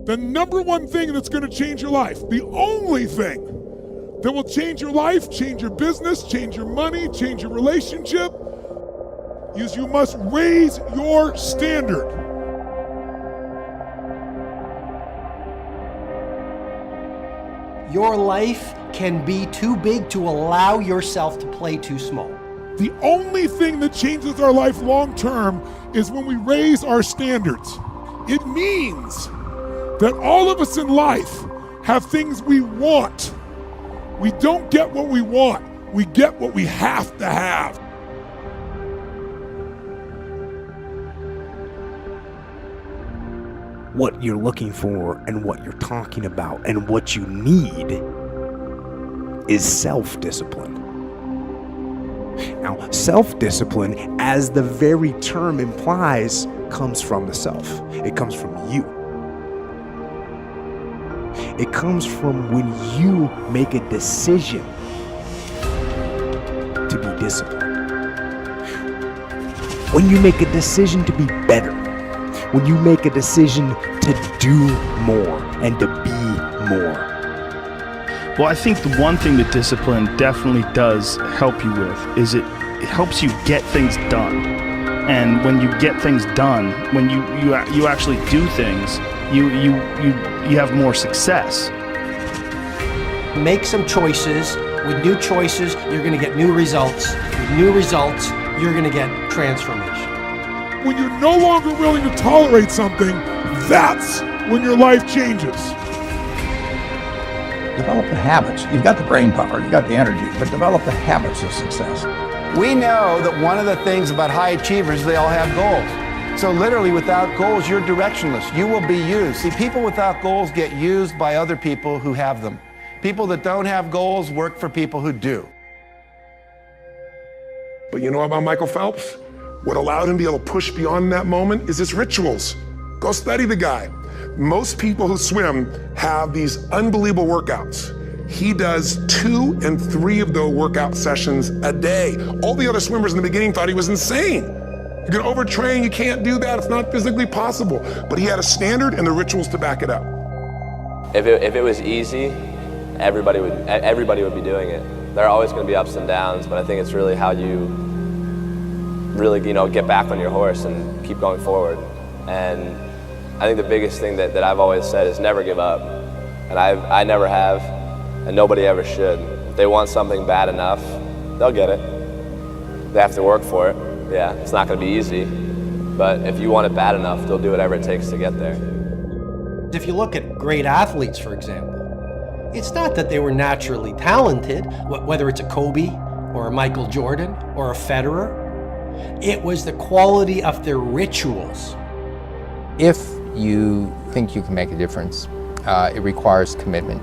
The number one thing that's going to change your life, the only thing that will change your life, change your business, change your money, change your relationship, is you must raise your standard. Your life can be too big to allow yourself to play too small. The only thing that changes our life long term is when we raise our standards. It means that all of us in life have things we want. We don't get what we want, we get what we have to have. What you're looking for and what you're talking about and what you need is self-discipline. Now, self-discipline, as the very term implies, comes from the self. It comes from you. It comes from when you make a decision to be disciplined. When you make a decision to be better. When you make a decision to do more and to be more. Well, I think the one thing that discipline definitely does help you with is it helps you get things done. And when you get things done, when you actually do things, you have more success. Make some choices. With new choices, you're going to get new results. With new results, you're going to get transformation. When you're no longer willing to tolerate something, that's when your life changes. Develop the habits. You've got the brain power, you've got the energy, but develop the habits of success. We know that one of the things about high achievers, they all have goals. So literally without goals, you're directionless. You will be used. See, people without goals get used by other people who have them. People that don't have goals work for people who do. But you know about Michael Phelps? What allowed him to be able to push beyond that moment is his rituals. Go study the guy. Most people who swim have these unbelievable workouts. He does 2 and 3 of those workout sessions a day. All the other swimmers in the beginning thought he was insane. You can overtrain, you can't do that, it's not physically possible. But he had a standard and the rituals to back it up. If it was easy, everybody would be doing it. There are always going to be ups and downs, but I think it's really how you really, get back on your horse and keep going forward. And I think the biggest thing that I've always said is never give up. And I never have, and nobody ever should. If they want something bad enough, they'll get it. They have to work for it. Yeah, it's not going to be easy. But if you want it bad enough, they'll do whatever it takes to get there. If you look at great athletes, for example, it's not that they were naturally talented, whether it's a Kobe or a Michael Jordan or a Federer. It was the quality of their rituals. If you think you can make a difference, it requires commitment.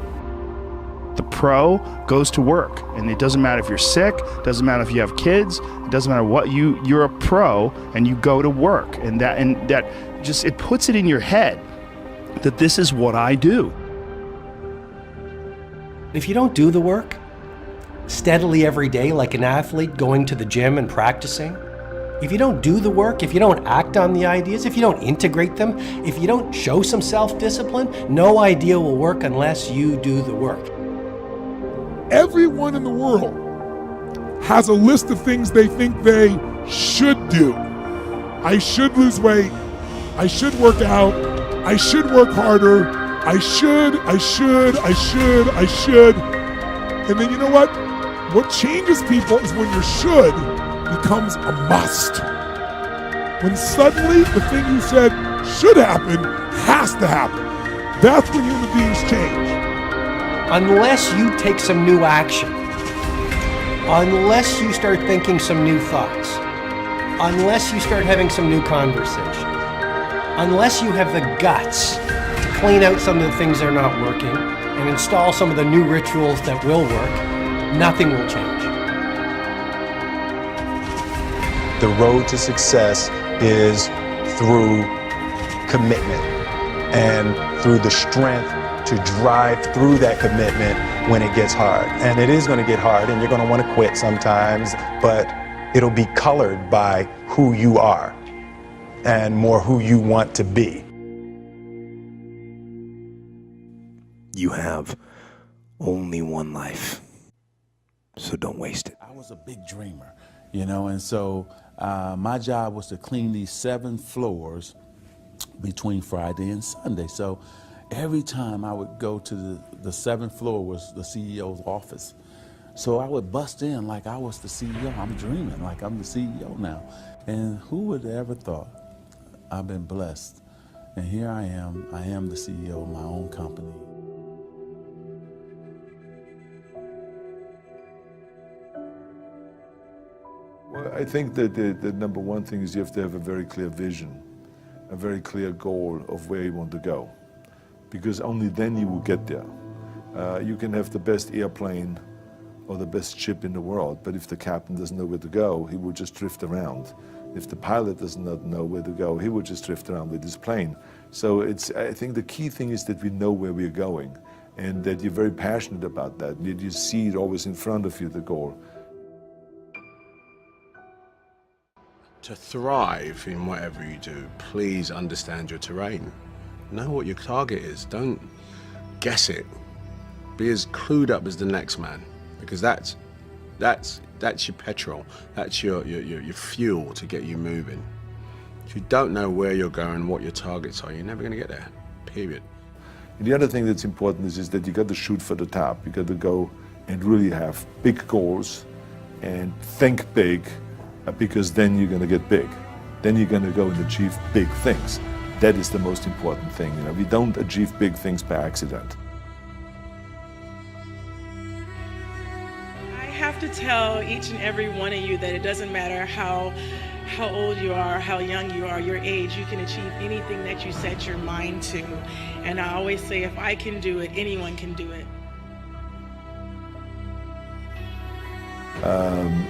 The pro goes to work, and it doesn't matter if you're sick, it doesn't matter if you have kids, it doesn't matter what you're a pro and you go to work, and that just, it puts it in your head that this is what I do. If you don't do the work steadily every day like an athlete going to the gym and practicing, if you don't do the work, if you don't act on the ideas, if you don't integrate them, if you don't show some self-discipline, no idea will work unless you do the work. Everyone in the world has a list of things they think they should do. I should lose weight. I should work out. I should work harder. I should. And then you know what? What changes people is when your should becomes a must. When suddenly the thing you said should happen has to happen. That's when human beings change. Unless you take some new action, unless you start thinking some new thoughts, unless you start having some new conversation, unless you have the guts to clean out some of the things that are not working and install some of the new rituals that will work, nothing will change. The road to success is through commitment and through the strength to drive through that commitment when it gets hard. And it is going to get hard and you're going to want to quit sometimes, but it'll be colored by who you are and more who you want to be. You have only one life, so don't waste it. I was a big dreamer, and so my job was to clean these 7 floors between Friday and Sunday. So every time I would go to the 7th floor was the CEO's office. So I would bust in like I was the CEO. I'm dreaming like I'm the CEO now. And who would have ever thought? I've been blessed. And here I am the CEO of my own company. Well, I think that the number one thing is you have to have a very clear vision, a very clear goal of where you want to go, because only then you will get there. You can have the best airplane or the best ship in the world, but if the captain doesn't know where to go, he will just drift around. If the pilot does not know where to go, he will just drift around with his plane. So I think the key thing is that we know where we're going and that you're very passionate about that, that you see it always in front of you, the goal. To thrive in whatever you do, please understand your terrain. Know what your target is. Don't guess it. Be as clued up as the next man, because that's your petrol. That's your fuel to get you moving. If you don't know where you're going, what your targets are, you're never going to get there. Period. And the other thing that's important is that you got to shoot for the top. You got to go and really have big goals and think big, because then you're going to get big. Then you're going to go and achieve big things. That is the most important thing. We don't achieve big things by accident. I have to tell each and every one of you that it doesn't matter how old you are, how young you are, your age, you can achieve anything that you set your mind to. And I always say, if I can do it, anyone can do it.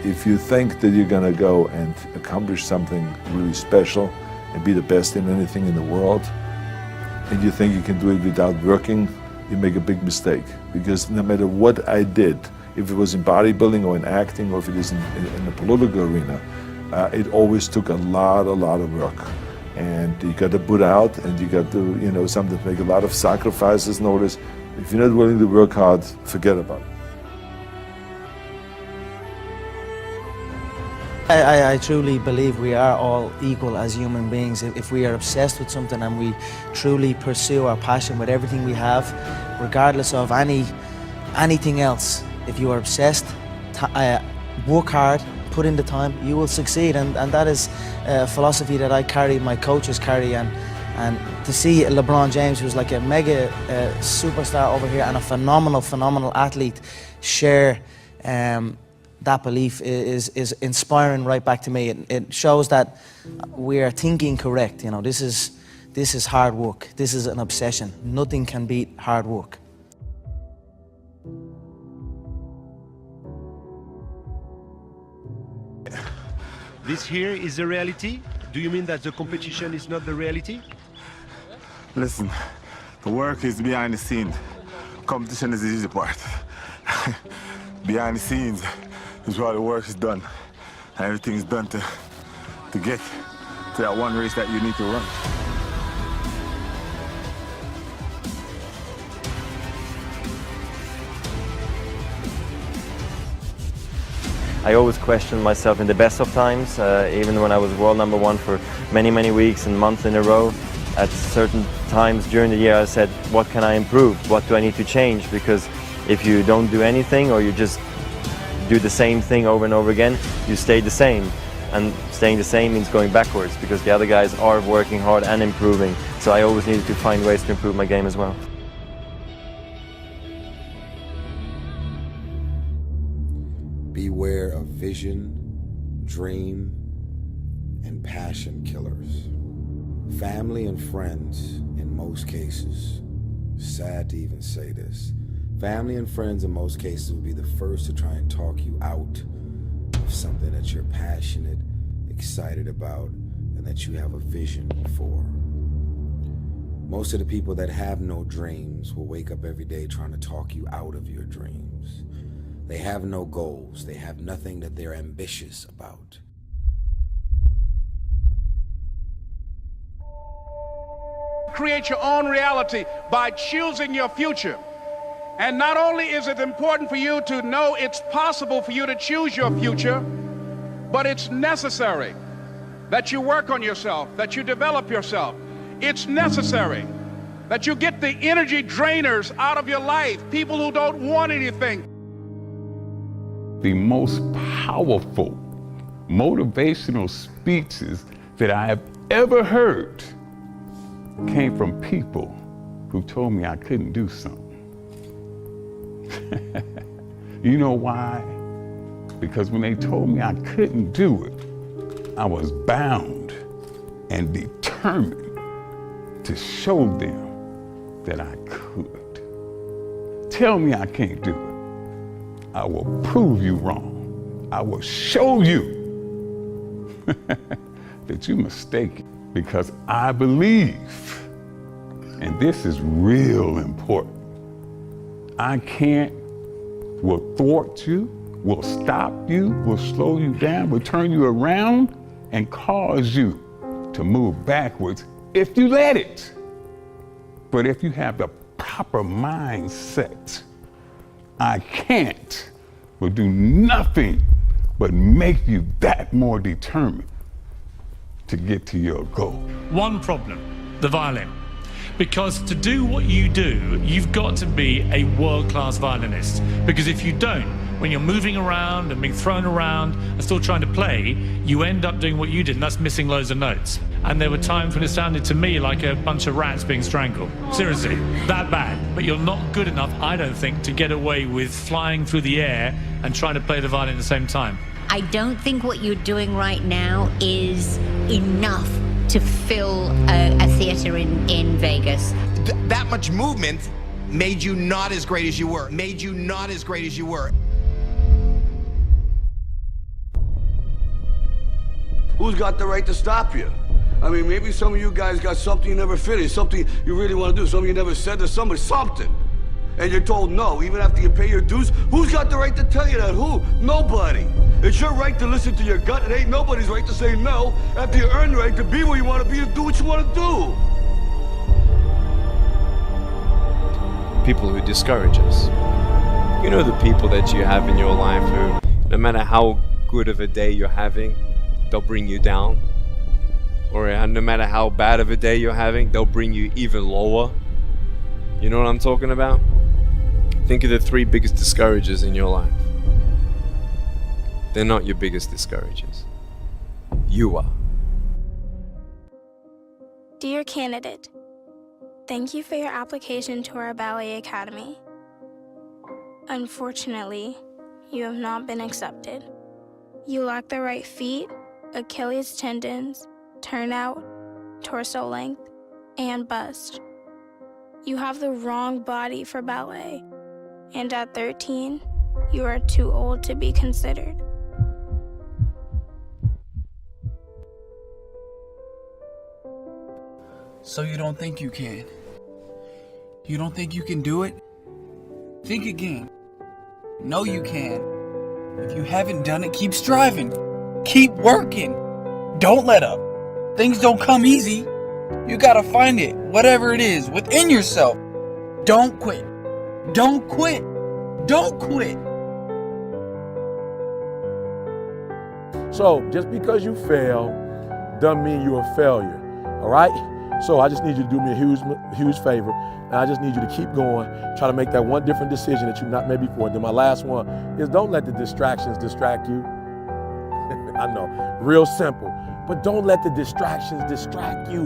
If you think that you're going to go and accomplish something really special and be the best in anything in the world, and you think you can do it without working, you make a big mistake. Because no matter what I did, if it was in bodybuilding or in acting or if it is in the political arena, it always took a lot of work. And you got to put out, and you got to, sometimes make a lot of sacrifices. Notice, if you're not willing to work hard, forget about it. I truly believe we are all equal as human beings. If we are obsessed with something and we truly pursue our passion with everything we have, regardless of anything else, if you are obsessed, work hard, put in the time, you will succeed. And that is a philosophy that I carry, my coaches carry. And to see LeBron James, who's like a mega superstar over here and a phenomenal athlete, share that belief is inspiring right back to me. It shows that we are thinking correct. This is hard work. This is an obsession. Nothing can beat hard work. This here is the reality? Do you mean that the competition is not the reality? Listen, the work is behind the scenes. Competition is the easy part. Behind the scenes is where the work is done. Everything is done to get to that one race that you need to run. I always questioned myself in the best of times, even when I was world #1 for many weeks and months in a row. At certain times during the year I said, what can I improve? What do I need to change? Because if you don't do anything or you just do the same thing over and over again, you stay the same. And staying the same means going backwards because the other guys are working hard and improving. So I always needed to find ways to improve my game as well. Beware of vision, dream, and passion killers. Family and friends, in most cases, sad to even say this, family and friends in most cases will be the first to try and talk you out of something that you're passionate, excited about, and that you have a vision for. Most of the people that have no dreams will wake up every day trying to talk you out of your dreams. They have no goals. They have nothing that they're ambitious about. Create your own reality by choosing your future. And not only is it important for you to know it's possible for you to choose your future, but it's necessary that you work on yourself, that you develop yourself. It's necessary that you get the energy drainers out of your life, people who don't want anything. The most powerful motivational speeches that I have ever heard came from people who told me I couldn't do something. You know why? Because when they told me I couldn't do it, I was bound and determined to show them that I could. Tell me I can't do it. I will prove you wrong. I will show you that you're mistaken, because I believe, and this is real important, I can't, will thwart you, will stop you, will slow you down, will turn you around and cause you to move backwards if you let it. But if you have the proper mindset, I can't will do nothing but make you that more determined to get to your goal. One problem, the violin. Because to do what you do, you've got to be a world-class violinist. Because if you don't, when you're moving around and being thrown around and still trying to play, you end up doing what you did, and that's missing loads of notes. And there were times when it sounded to me like a bunch of rats being strangled. Seriously, that bad. But you're not good enough, I don't think, to get away with flying through the air and trying to play the violin at the same time. I don't think what you're doing right now is enough to fill a theater in Vegas. That much movement made you not as great as you were. Made you not as great as you were. Who's got the right to stop you? I mean, maybe some of you guys got something you never finished, something you really want to do, something you never said to somebody, something. And you're told no, even after you pay your dues. Who's got the right to tell you that? Who? Nobody. It's your right to listen to your gut. It ain't nobody's right to say no after you earn the right to be where you want to be, to do what you want to do. People who discourage us. You know, the people that you have in your life who, no matter how good of a day you're having, they'll bring you down. Or no matter how bad of a day you're having, they'll bring you even lower. You know what I'm talking about? Think of the 3 biggest discouragers in your life. They're not your biggest discouragers. You are. Dear candidate, thank you for your application to our ballet academy. Unfortunately, you have not been accepted. You lack the right feet, Achilles tendons, turnout, torso length, and bust. You have the wrong body for ballet, and at 13, you are too old to be considered. So you don't think you can? You don't think you can do it? Think again. No, you can. If you haven't done it, keep striving. Keep working. Don't let up. Things don't come easy. You gotta find it, whatever it is, within yourself. Don't quit. Don't quit. Don't quit. So just because you fail doesn't mean you're a failure, all right? So I just need you to do me a huge favor, and I just need you to keep going, try to make that one different decision that you've not made before. Then my last one is don't let the distractions distract you. I know, real simple, but don't let the distractions distract you.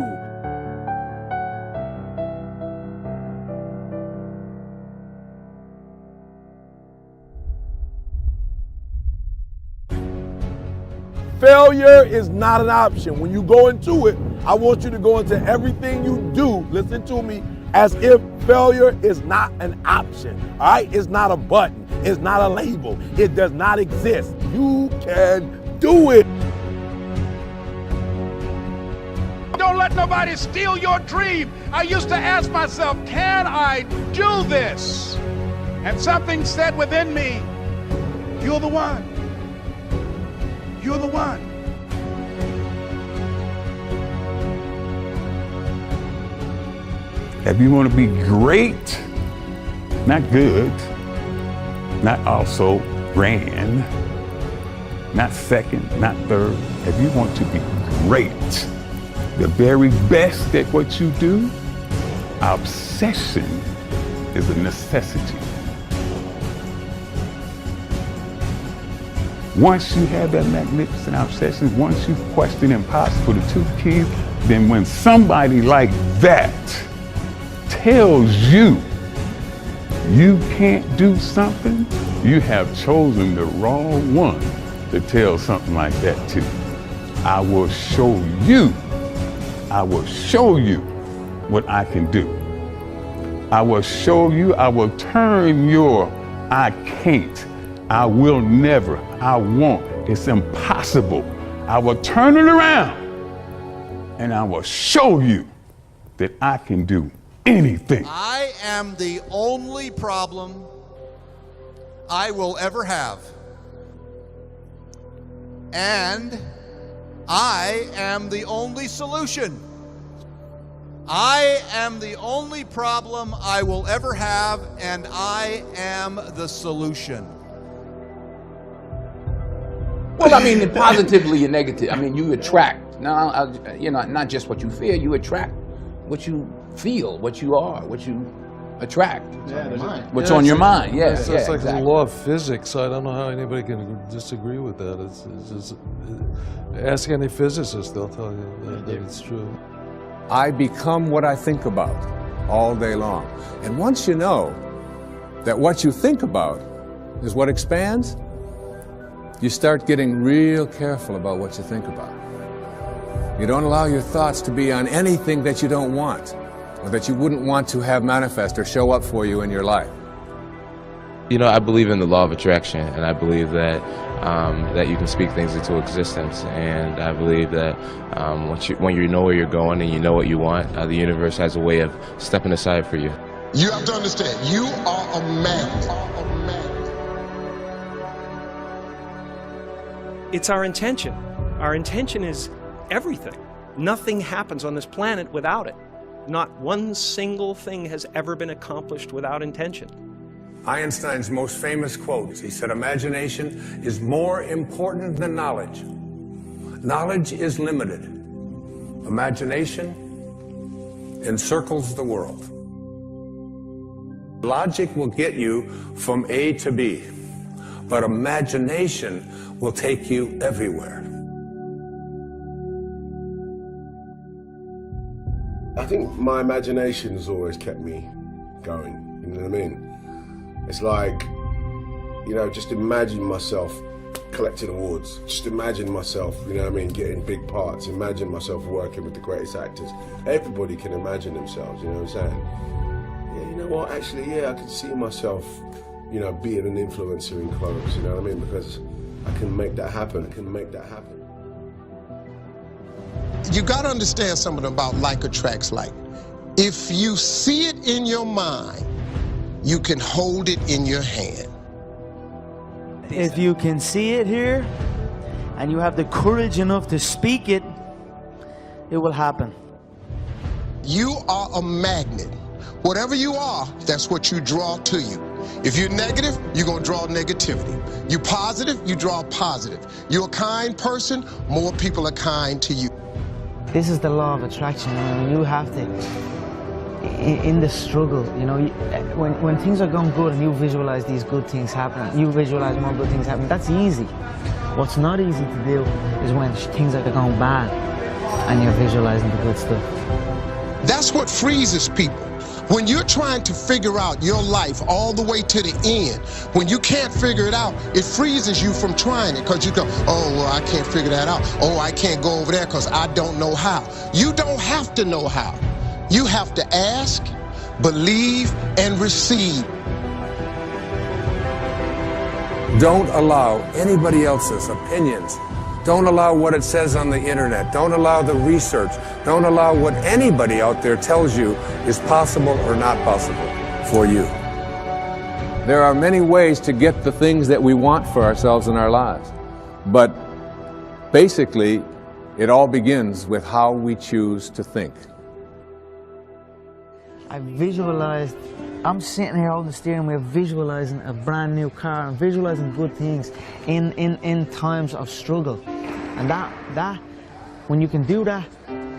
Failure is not an option. When you go into it, I want you to go into everything you do, listen to me, as if failure is not an option, all right? It's not a button. It's not a label. It does not exist. You can do it. Don't let nobody steal your dream. I used to ask myself, can I do this? And something said within me, you're the one. You're the one. If you want to be great, Not good, not also grand, not second, not third. If you want to be great, the very best at what you do, obsession is a necessity. Once you have that magnificent obsession, once you question impossible, the two keys, then when somebody like that tells you you can't do something, you have chosen the wrong one to tell something like that to. I will show you what I can do. I will show you, I will turn your I can't, I will never, I won't, it's impossible. I will turn it around and I will show you that I can do anything. I am the only problem I will ever have. And I am the only solution. I am the only problem I will ever have, and I am the solution. Well, I mean, positively and negative. I mean, you attract. Now, not just what you fear. You attract what you feel, what you are, what you attract. What's on your mind? Yes, it's like exactly. the law of physics. I don't know how anybody can disagree with that. It's just, ask any physicist; they'll tell you that it's true. I become what I think about all day long. And once you know that what you think about is what expands, you start getting real careful about what you think about. You don't allow your thoughts to be on anything that you don't want, or that you wouldn't want to have manifest or show up for you in your life. You know, I believe in the law of attraction, and I believe that that you can speak things into existence. And I believe that when you know where you're going and you know what you want, the universe has a way of stepping aside for you. You have to understand, you are a magnet. It's our intention. Our intention is everything. Nothing happens on this planet without it. Not one single thing has ever been accomplished without intention. Einstein's most famous quote, he said, imagination is more important than knowledge. Knowledge is limited. Imagination encircles the world. Logic will get you from A to B, but imagination will take you everywhere. I think my imagination has always kept me going, you know what I mean? It's like, you know, just imagine myself collecting awards. Just imagine myself, you know what I mean, getting big parts. Imagine myself working with the greatest actors. Everybody can imagine themselves, you know what I'm saying? Yeah, you know what, actually, yeah, I could see myself, you know, being an influencer in clothes, you know what I mean? Because I can make that happen, You got to understand something about like attracts like. If you see it in your mind, you can hold it in your hand. If you can see it here, and you have the courage enough to speak it, it will happen. You are a magnet. Whatever you are, that's what you draw to you. If you're negative, you're going to draw negativity. You're positive, you draw positive. You're a kind person, more people are kind to you. This is the law of attraction. I mean, you have to, in the struggle, you know, when things are going good and you visualize these good things happening, you visualize more good things happening, that's easy. What's not easy to do is when things are going bad and you're visualizing the good stuff. That's what freezes people. When you're trying to figure out your life all the way to the end, when you can't figure it out, it freezes you from trying it because you go, oh, well, I can't figure that out. Oh, I can't go over there because I don't know how. You don't have to know how. You have to ask, believe, and receive. Don't allow anybody else's opinions. Don't allow what it says on the internet. Don't allow the research. Don't allow what anybody out there tells you is possible or not possible for you. There are many ways to get the things that we want for ourselves in our lives. But basically, it all begins with how we choose to think. I visualized I'm sitting here holding the steering wheel, visualizing a brand new car and visualizing good things in times of struggle. And that, when you can do that,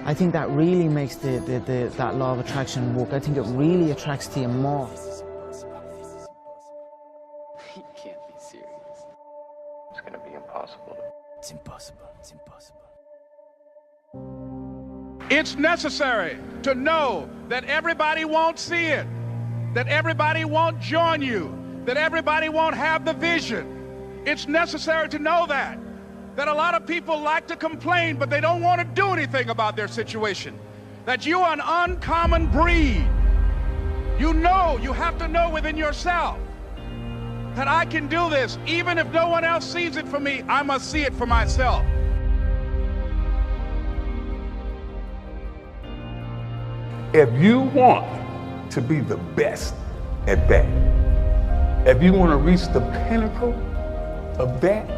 I think that really makes that law of attraction work. I think it really attracts to you more. You can't be serious. It's gonna be impossible. It's impossible. It's impossible. It's necessary to know that everybody won't see it, that everybody won't join you, that everybody won't have the vision. It's necessary to know that a lot of people like to complain, but they don't want to do anything about their situation, that you are an uncommon breed. You know, you have to know within yourself that I can do this. Even if no one else sees it for me, I must see it for myself. If you want to be the best at that, if you want to reach the pinnacle of that,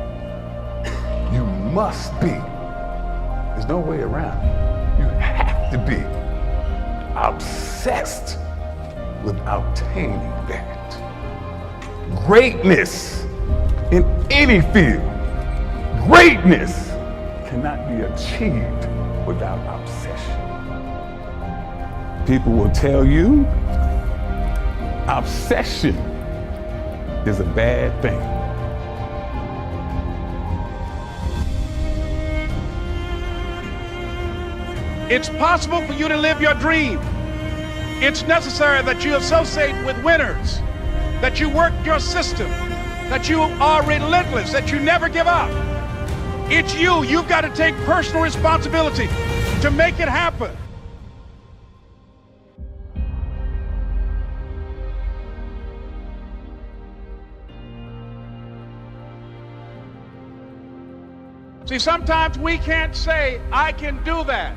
you must be. There's no way around it. You have to be obsessed with obtaining that. Greatness in any field, greatness cannot be achieved without obsession. People will tell you obsession is a bad thing. It's possible for you to live your dream. It's necessary that you associate with winners, that you work your system, that you are relentless, that you never give up. It's you. You've got to take personal responsibility to make it happen. See, sometimes we can't say, I can do that.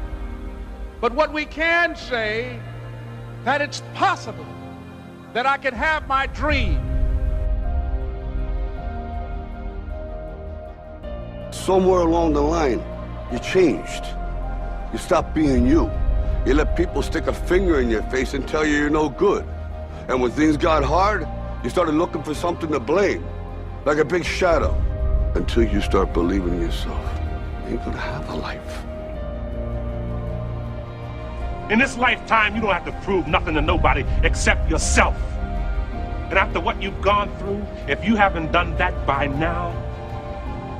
But what we can say, that it's possible that I can have my dream. Somewhere along the line, you changed. You stopped being you. You let people stick a finger in your face and tell you you're no good. And when things got hard, you started looking for something to blame, like a big shadow. Until you start believing in yourself, you ain't gonna have a life. In this lifetime, you don't have to prove nothing to nobody except yourself. And after what you've gone through, if you haven't done that by now,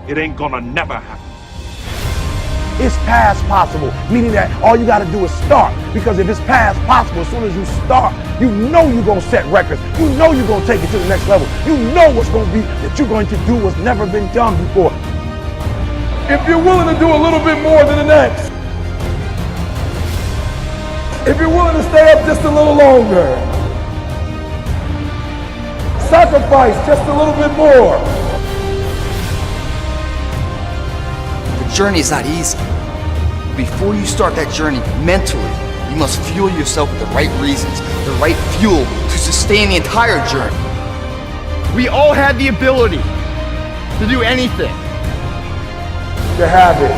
it ain't gonna never happen. It's past possible, meaning that all you gotta do is start. Because if it's past possible, as soon as you start, you know you're gonna set records. You know you're gonna take it to the next level. You know what's gonna be that you're going to do what's never been done before. If you're willing to do a little bit more than the next, if you're willing to stay up just a little longer, sacrifice just a little bit more. The journey is not easy. Before you start that journey mentally, you must fuel yourself with the right reasons, the right fuel to sustain the entire journey. We all have the ability to do anything. You have it.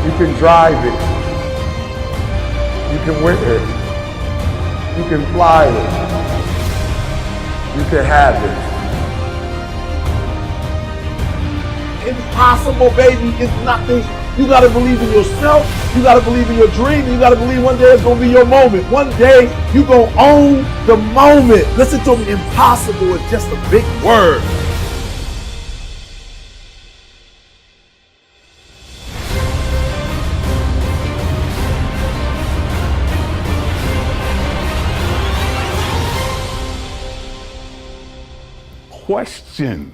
You can drive it. You can win it. You can fly it. You can have it. Impossible, baby, is nothing. You gotta believe in yourself. You gotta believe in your dream. You gotta believe one day it's gonna be your moment. One day you gonna own the moment. Listen to me, impossible is just a big word. Question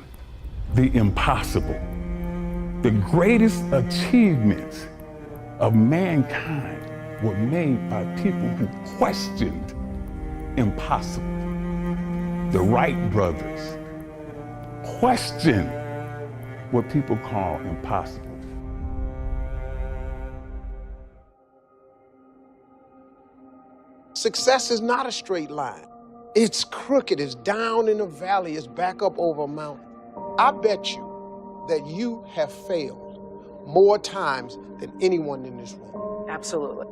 the impossible. The greatest achievements of mankind were made by people who questioned impossible. The Wright brothers questioned what people call impossible. Success is not a straight line. It's crooked, it's down in a valley, it's back up over a mountain. I bet you that you have failed more times than anyone in this room. Absolutely.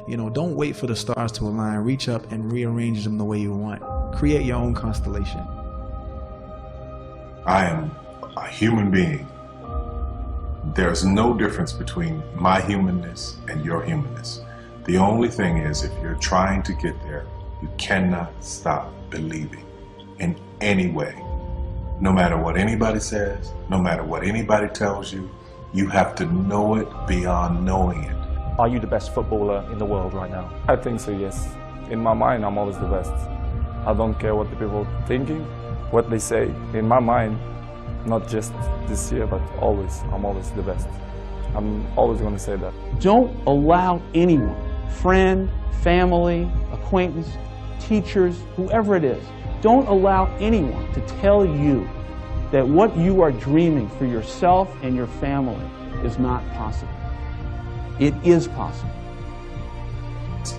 You know, don't wait for the stars to align. Reach up and rearrange them the way you want. Create your own constellation. I am a human being. There's no difference between my humanness and your humanness. The only thing is, if you're trying to get there, you cannot stop believing in any way. No matter what anybody says, no matter what anybody tells you, you have to know it beyond knowing it. Are you the best footballer in the world right now? I think so, yes. In my mind, I'm always the best. I don't care what the people are thinking, what they say. In my mind, not just this year, but always, I'm always the best. I'm always going to say that. Don't allow anyone, friend, family, acquaintance, teachers, whoever it is, don't allow anyone to tell you that what you are dreaming for yourself and your family is not possible. It is possible.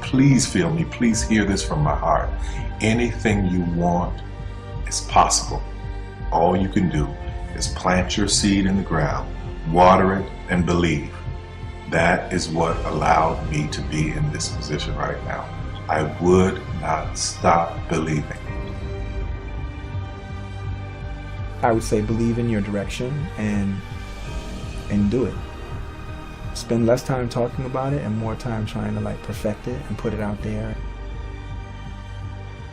Please feel me, please hear this from my heart. Anything you want is possible. All you can do is plant your seed in the ground, water it, and believe. That is what allowed me to be in this position right now. I would not stop believing. I would say believe in your direction and do it. Spend less time talking about it and more time trying to like perfect it and put it out there.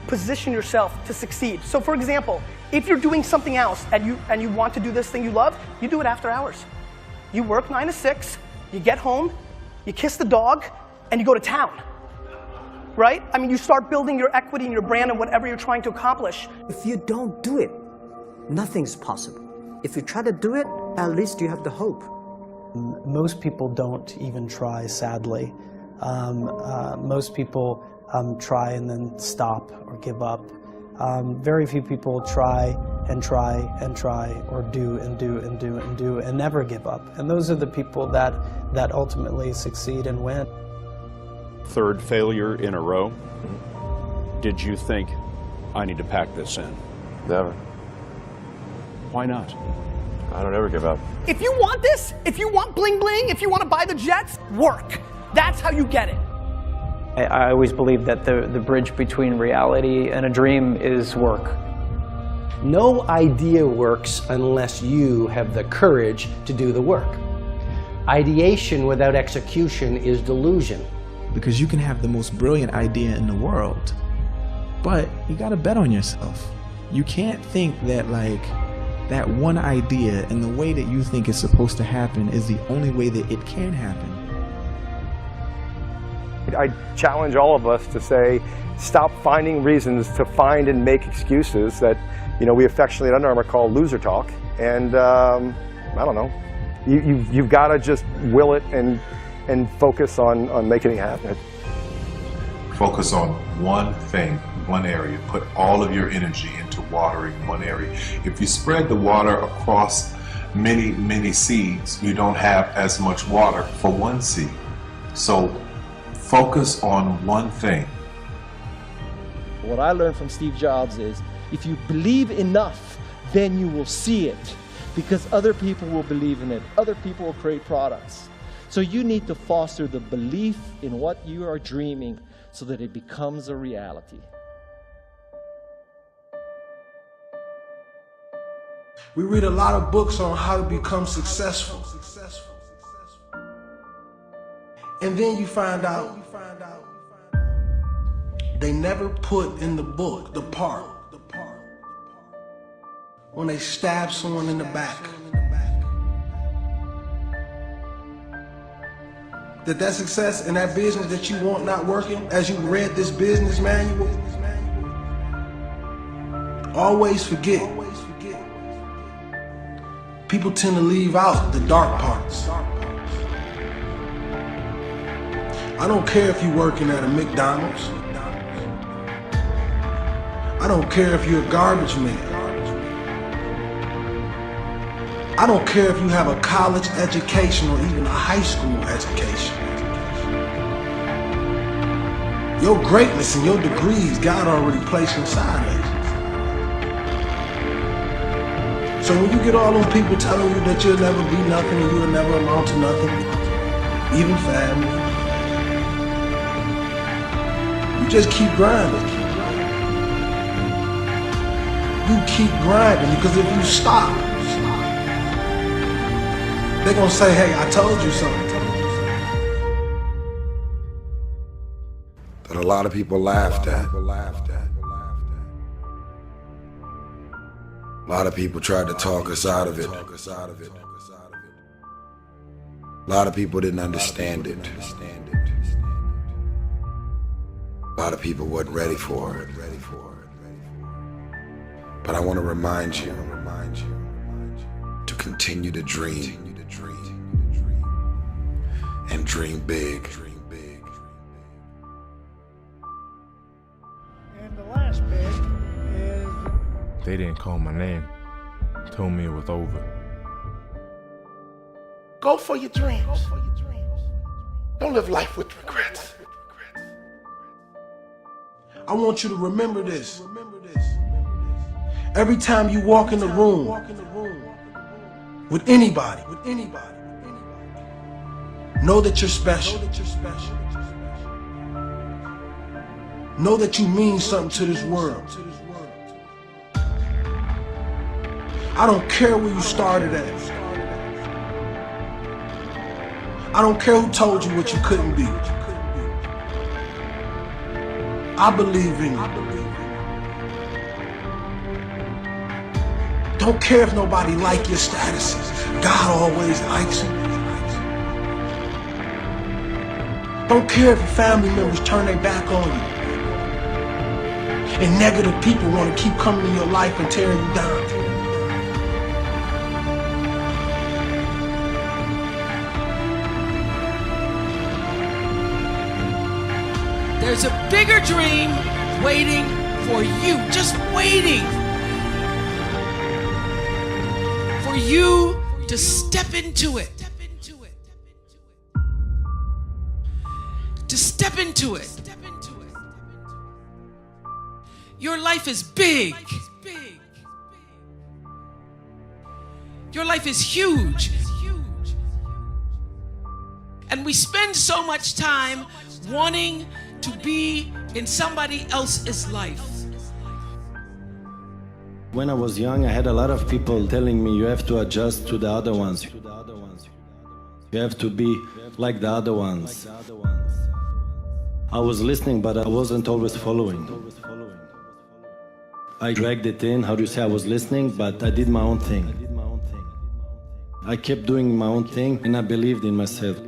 Position yourself to succeed. So for example, if you're doing something else and you want to do this thing you love, you do it after hours. You work 9 to 6, you get home, you kiss the dog, and you go to town. Right? I mean, you start building your equity and your brand and whatever you're trying to accomplish. If you don't do it, nothing's possible. If you try to do it, at least you have the hope. Most people don't even try, sadly. Most people try and then stop or give up. Very few people try and try and try, or do and do and do and do and never give up. And those are the people that ultimately succeed and win. Third failure in a row. Did you think, I need to pack this in? Never. Why not? I don't ever give up. If you want this, if you want bling bling, if you want to buy the jets, work. That's how you get it. I always believe that the bridge between reality and a dream is work. No idea works unless you have the courage to do the work. Ideation without execution is delusion. Because you can have the most brilliant idea in the world, but you gotta bet on yourself. You can't think that like that one idea and the way that you think it's supposed to happen is the only way that it can happen. I challenge all of us to say, stop finding reasons to find and make excuses that, you know, we affectionately at Under Armour call loser talk. And I don't know, you've got to just will it and focus on making it happen. Focus on one thing, one area. Put all of your energy into watering one area. If you spread the water across many seeds, you don't have as much water for one seed. So focus on one thing. What I learned from Steve Jobs is, if you believe enough, then you will see it, because other people will believe in it. Other people will create products. So you need to foster the belief in what you are dreaming so that it becomes a reality. We read a lot of books on how to become successful. And then you find out they never put in the book the part when they stab someone in the back. That success and that business that you want not working, as you read this business manual, always forget. People tend to leave out the dark parts. I don't care if you're working at a McDonald's. I don't care if you're a garbage man. I don't care if you have a college education or even a high school education. Your greatness and your degrees, God already placed inside of you. So when you get all those people telling you that you'll never be nothing and you'll never amount to nothing, even family, You just keep grinding. You keep grinding, because if you stop, they're gonna say, hey, I told you something. That a lot of people laughed at. A lot of people tried to talk us out of it. A lot of people didn't understand it. A lot of people wasn't ready for it. But I want to remind you to continue to dream and dream big. And the last bit is... They didn't call my name. Told me it was over. Go for your dreams. Don't live life with regrets. I want you to remember this. Every time you walk in the room with anybody, know that you're special. Know that you mean something to this world. I don't care where you started at. I don't care who told you what you couldn't be. I believe in you. Don't care if nobody like your statuses. God always likes you. Don't care if your family members turn their back on you. And negative people want to keep coming in your life and tearing you down. There's a bigger dream waiting for you, just waiting for you to step into it. To step into it. Your life is big. Your life is huge. And we spend so much time wanting to be in somebody else's life. When I was young, I had a lot of people telling me you have to adjust to the other ones. You have to be like the other ones. I was listening, but I wasn't always following. I dragged it in, how do you say, I was listening, but I did my own thing. I kept doing my own thing and I believed in myself.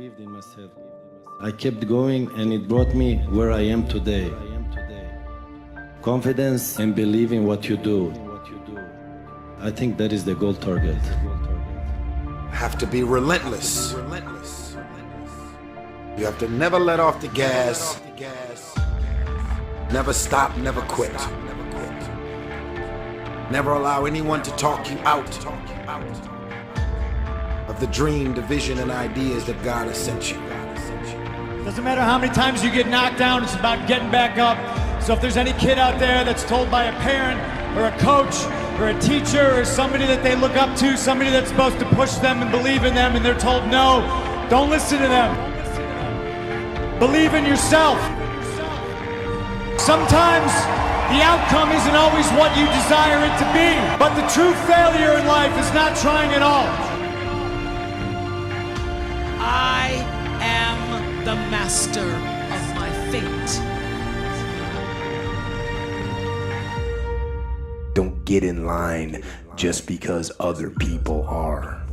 I kept going and it brought me where I am today. Confidence and believing what you do. I think that is the goal target. Have to be relentless. You have to never let off the gas. Never stop, never quit. Never allow anyone to talk you out of the dream, the vision, and ideas that God has sent you. Doesn't matter how many times you get knocked down, it's about getting back up. So if there's any kid out there that's told by a parent or a coach or a teacher or somebody that they look up to, somebody that's supposed to push them and believe in them, and they're told no, don't listen to them. Believe in yourself. Sometimes the outcome isn't always what you desire it to be, but the true failure in life is not trying at all. I am the master of my fate. Don't get in line just because other people are.